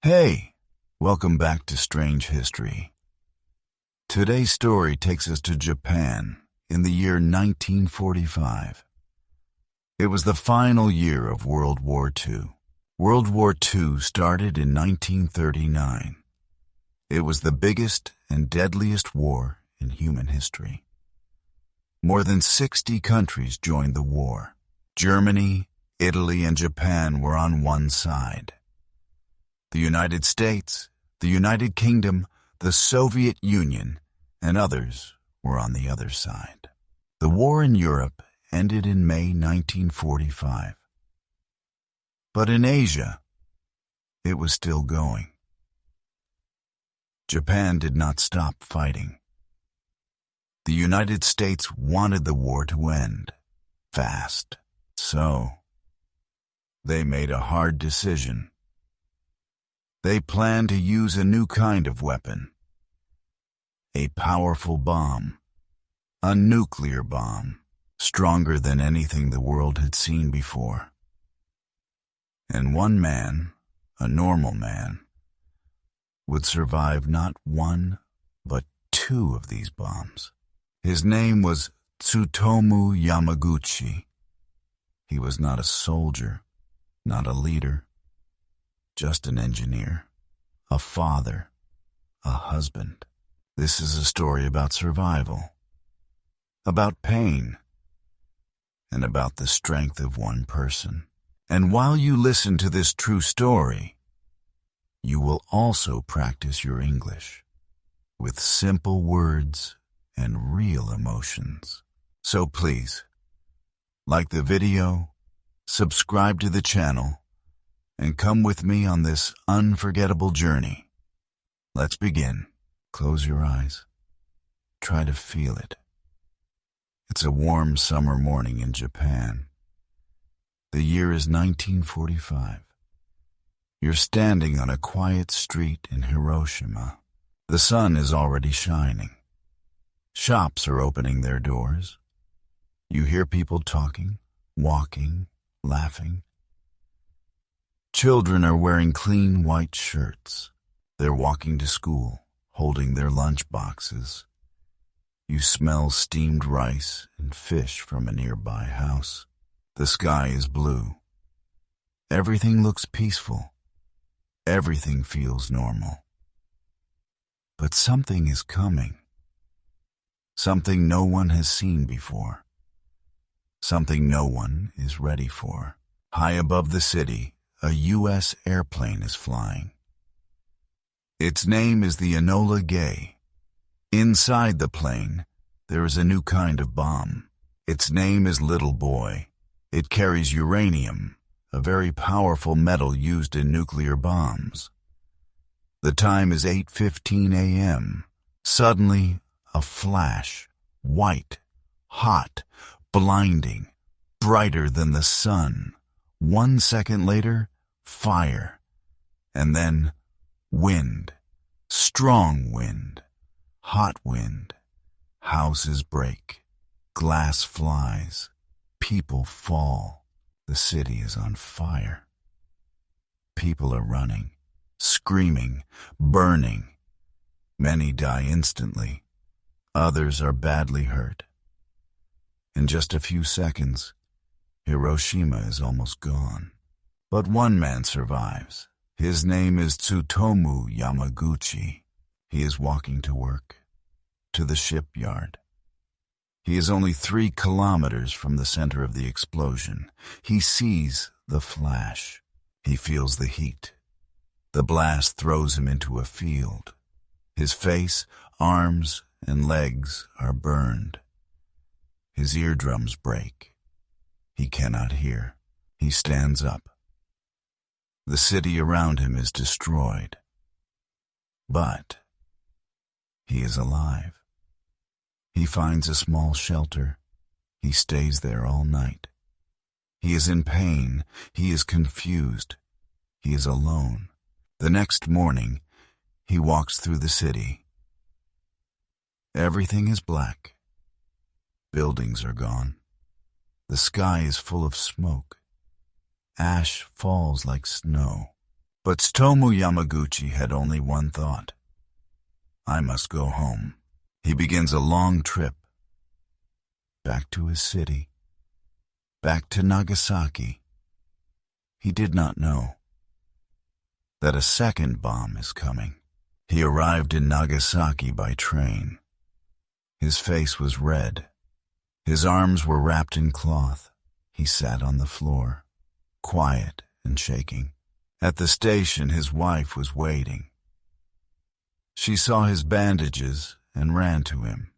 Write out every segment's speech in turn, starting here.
Hey, welcome back to Strange History. Today's story takes us to Japan in the year 1945. It was the final year of World War II. World War II started in 1939. It was the biggest and deadliest war in human history. More than 60 countries joined the war. Germany, Italy, and Japan were on one side. The United States, the United Kingdom, the Soviet Union, and others were on the other side. The war in Europe ended in May 1945. But in Asia, it was still going. Japan did not stop fighting. The United States wanted the war to end fast, so they made a hard decision. They planned to use a new kind of weapon, a powerful bomb, a nuclear bomb, stronger than anything the world had seen before. And one man, a normal man, would survive not one, but two of these bombs. His name was Tsutomu Yamaguchi. He was not a soldier, not a leader, just an engineer, a father, a husband. This is a story about survival, about pain, and about the strength of one person. And while you listen to this true story, you will also practice your English with simple words and real emotions. So please, like the video, subscribe to the channel, and come with me on this unforgettable journey. Let's begin. Close your eyes. Try to feel it. It's a warm summer morning in Japan. The year is 1945. You're standing on a quiet street in Hiroshima. The sun is already shining. Shops are opening their doors. You hear people talking, walking, laughing. Children are wearing clean white shirts. They're walking to school, holding their lunch boxes. You smell steamed rice and fish from a nearby house. The sky is blue. Everything looks peaceful. Everything feels normal. But something is coming. Something no one has seen before. Something no one is ready for. High above the city, a U.S. airplane is flying. Its name is the Enola Gay. Inside the plane, there is a new kind of bomb. Its name is Little Boy. It carries uranium, a very powerful metal used in nuclear bombs. The time is 8:15 a.m. Suddenly, a flash, white, hot, blinding, brighter than the sun. 1 second later, fire, and then wind, strong wind, hot wind. Houses break, glass flies, people fall. The city is on fire. People are running, screaming, burning. Many die instantly. Others are badly hurt. In just a few seconds, Hiroshima is almost gone. But one man survives. His name is Tsutomu Yamaguchi. He is walking to work, to the shipyard. He is only 3 kilometers from the center of the explosion. He sees the flash. He feels the heat. The blast throws him into a field. His face, arms, and legs are burned. His eardrums break. He cannot hear. He stands up. The city around him is destroyed. But he is alive. He finds a small shelter. He stays there all night. He is in pain. He is confused. He is alone. The next morning, he walks through the city. Everything is black. Buildings are gone. The sky is full of smoke. Ash falls like snow. But Tsutomu Yamaguchi had only one thought. I must go home. He begins a long trip. Back to his city. Back to Nagasaki. He did not know that a second bomb is coming. He arrived in Nagasaki by train. His face was red. His arms were wrapped in cloth. He sat on the floor, quiet and shaking. At the station, his wife was waiting. She saw his bandages and ran to him.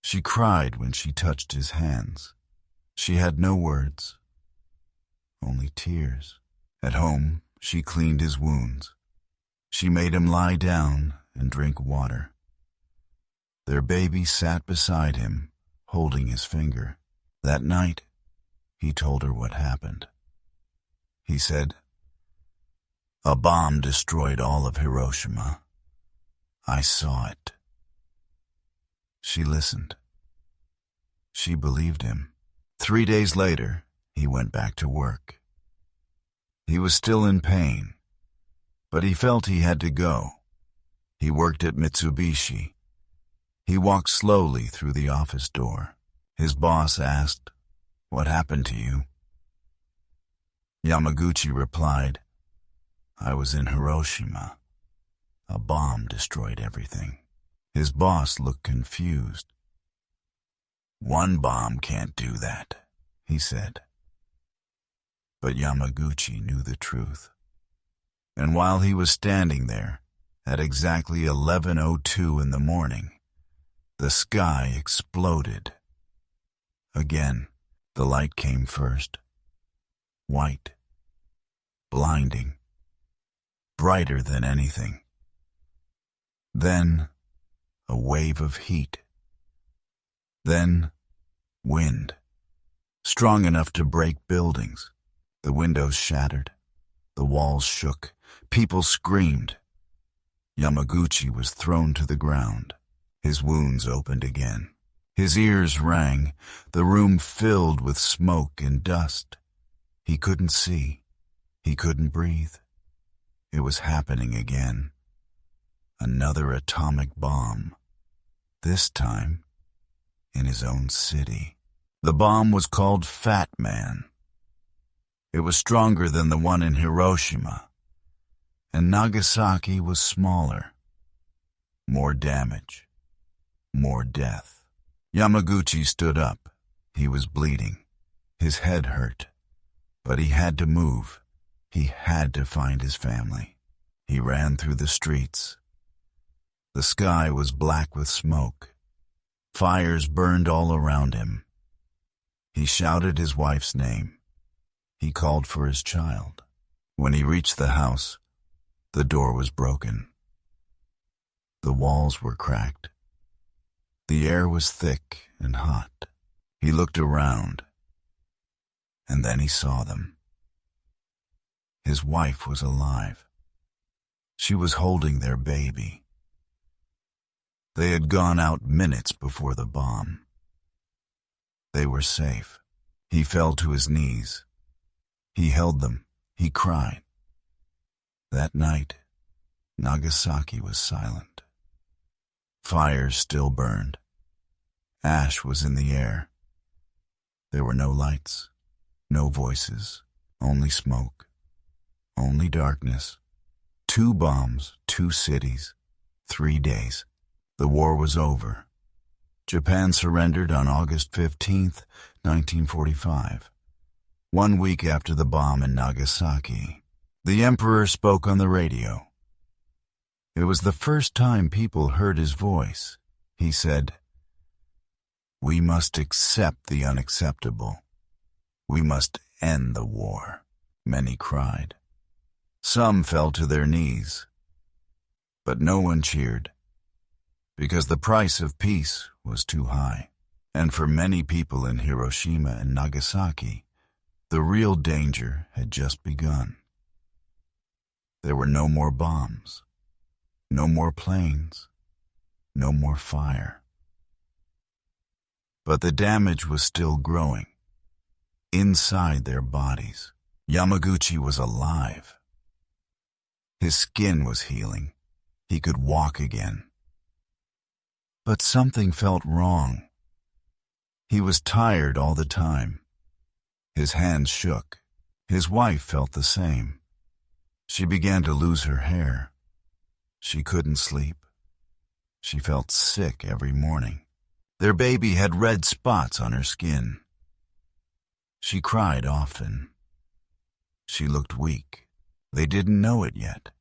She cried when she touched his hands. She had no words, only tears. At home, she cleaned his wounds. She made him lie down and drink water. Their baby sat beside him, holding his finger. That night, he told her what happened. He said, "A bomb destroyed all of Hiroshima. I saw it." She listened. She believed him. 3 days later, he went back to work. He was still in pain, but he felt he had to go. He worked at Mitsubishi. He walked slowly through the office door. His boss asked, "What happened to you?" Yamaguchi replied, "I was in Hiroshima. A bomb destroyed everything." His boss looked confused. "One bomb can't do that," he said. But Yamaguchi knew the truth. And while he was standing there, at exactly 11:02 in the morning, the sky exploded. Again, the light came first. White. Blinding. Brighter than anything. Then, a wave of heat. Then, wind. Strong enough to break buildings. The windows shattered. The walls shook. People screamed. Yamaguchi was thrown to the ground. His wounds opened again. His ears rang. The room filled with smoke and dust. He couldn't see. He couldn't breathe. It was happening again. Another atomic bomb. This time, in his own city. The bomb was called Fat Man. It was stronger than the one in Hiroshima. And Nagasaki was smaller. More damage. More death. Yamaguchi stood up. He was bleeding. His head hurt. But he had to move. He had to find his family. He ran through the streets. The sky was black with smoke. Fires burned all around him. He shouted his wife's name. He called for his child. When he reached the house, the door was broken. The walls were cracked. The air was thick and hot. He looked around, and then he saw them. His wife was alive. She was holding their baby. They had gone out minutes before the bomb. They were safe. He fell to his knees. He held them. He cried. That night, Nagasaki was silent. Fires still burned. Ash was in the air. There were no lights, no voices, only smoke, only darkness. 2 bombs, 2 cities, 3 days. The war was over. Japan surrendered on August 15th, 1945. 1 week after the bomb in Nagasaki, the emperor spoke on the radio. It was the first time people heard his voice. He said, "We must accept the unacceptable. We must end the war." Many cried. Some fell to their knees. But no one cheered, because the price of peace was too high. And for many people in Hiroshima and Nagasaki, the real danger had just begun. There were no more bombs, no more planes, no more fire. But the damage was still growing, inside their bodies. Yamaguchi was alive. His skin was healing. He could walk again. But something felt wrong. He was tired all the time. His hands shook. His wife felt the same. She began to lose her hair. She couldn't sleep. She felt sick every morning. Their baby had red spots on her skin. She cried often. She looked weak. They didn't know it yet.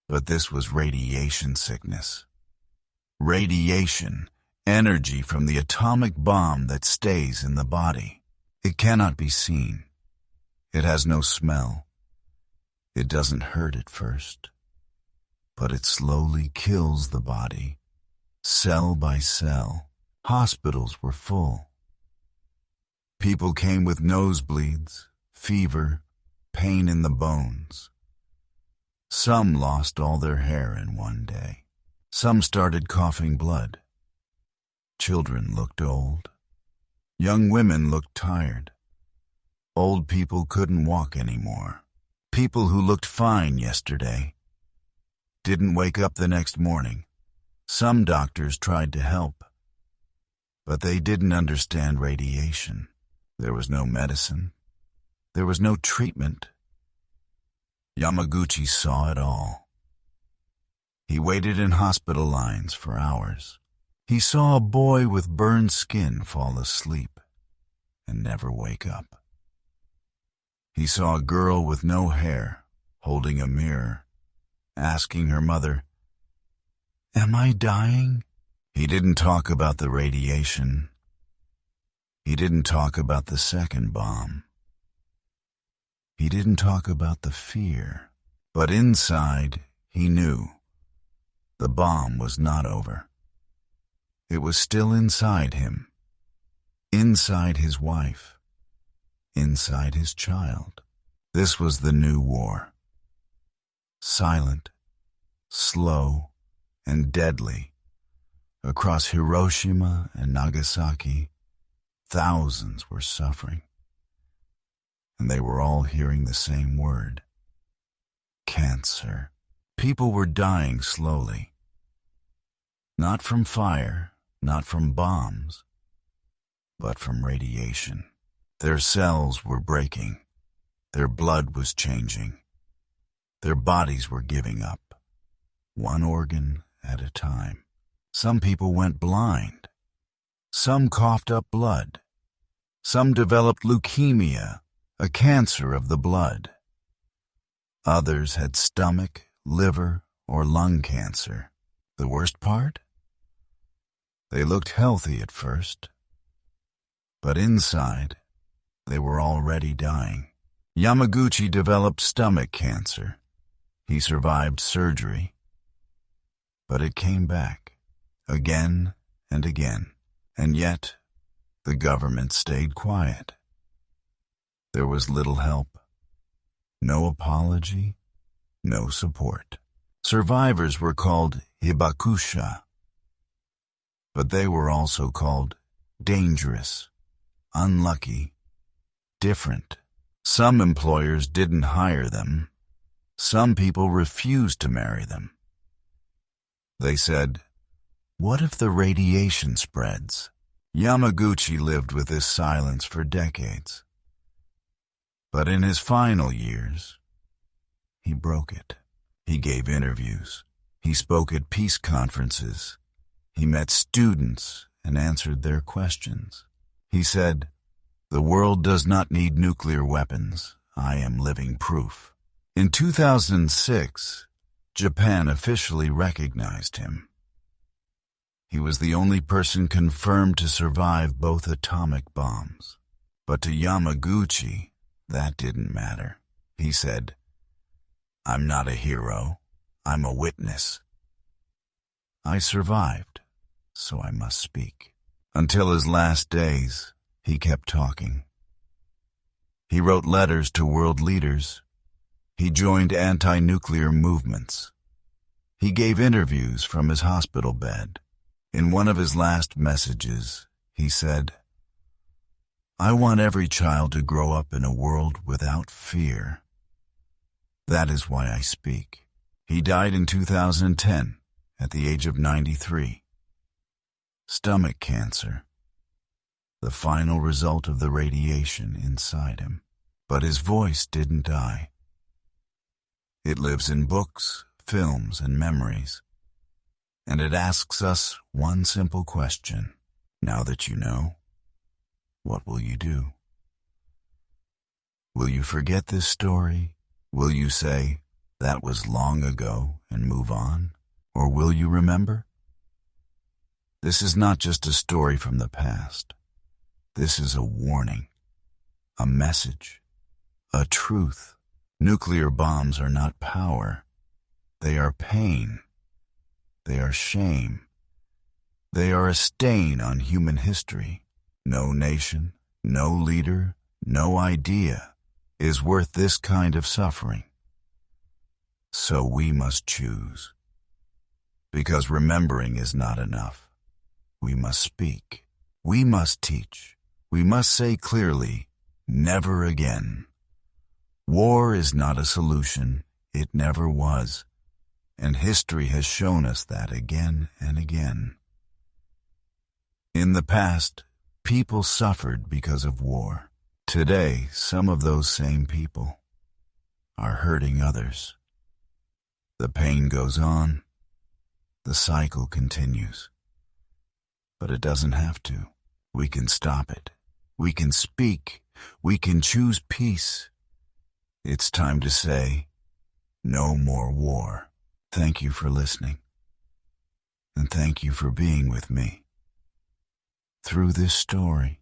But this was radiation sickness. Radiation, energy from the atomic bomb that stays in the body. It cannot be seen. It has no smell. It doesn't hurt at first. But it slowly kills the body, cell by cell. Hospitals were full. People came with nosebleeds, fever, pain in the bones. Some lost all their hair in one day. Some started coughing blood. Children looked old. Young women looked tired. Old people couldn't walk anymore. People who looked fine yesterday didn't wake up the next morning. Some doctors tried to help, but they didn't understand radiation. There was no medicine. There was no treatment. Yamaguchi saw it all. He waited in hospital lines for hours. He saw a boy with burned skin fall asleep and never wake up. He saw a girl with no hair holding a mirror, asking her mother, "Am I dying?" He didn't talk about the radiation. He didn't talk about the second bomb. He didn't talk about the fear. But inside, he knew the bomb was not over. It was still inside him, inside his wife, inside his child. This was the new war. Silent, slow, and deadly. Across Hiroshima and Nagasaki, thousands were suffering. And they were all hearing the same word: cancer. People were dying slowly. Not from fire, not from bombs, but from radiation. Their cells were breaking. Their blood was changing. Their bodies were giving up, one organ at a time. Some people went blind. Some coughed up blood. Some developed leukemia, a cancer of the blood. Others had stomach, liver, or lung cancer. The worst part? They looked healthy at first, but inside, they were already dying. Yamaguchi developed stomach cancer. He survived surgery, but it came back again and again, and yet the government stayed quiet. There was little help, no apology, no support. Survivors were called hibakusha, but they were also called dangerous, unlucky, different. Some employers didn't hire them. Some people refused to marry them. They said, "What if the radiation spreads?" Yamaguchi lived with this silence for decades. But in his final years, he broke it. He gave interviews. He spoke at peace conferences. He met students and answered their questions. He said, "The world does not need nuclear weapons. I am living proof." In 2006, Japan officially recognized him. He was the only person confirmed to survive both atomic bombs. But to Yamaguchi, that didn't matter. He said, "I'm not a hero. I'm a witness. I survived, so I must speak." Until his last days, he kept talking. He wrote letters to world leaders. He joined anti-nuclear movements. He gave interviews from his hospital bed. In one of his last messages, he said, "I want every child to grow up in a world without fear. That is why I speak. He died in 2010 at the age of 93. Stomach cancer. The final result of the radiation inside him. But his voice didn't die. It lives in books, films, and memories. And it asks us one simple question. Now that you know, what will you do? Will you forget this story? Will you say, that was long ago, and move on? Or will you remember? This is not just a story from the past. This is a warning, a message, a truth. Nuclear bombs are not power. They are pain. They are shame. They are a stain on human history. No nation, no leader, no idea is worth this kind of suffering. So we must choose. Because remembering is not enough. We must speak. We must teach. We must say clearly, never again. War is not a solution. It never was. And history has shown us that again and again. In the past, people suffered because of war. Today, some of those same people are hurting others. The pain goes on. The cycle continues. But it doesn't have to. We can stop it. We can speak. We can choose peace. It's time to say, no more war. Thank you for listening. And thank you for being with me through this story.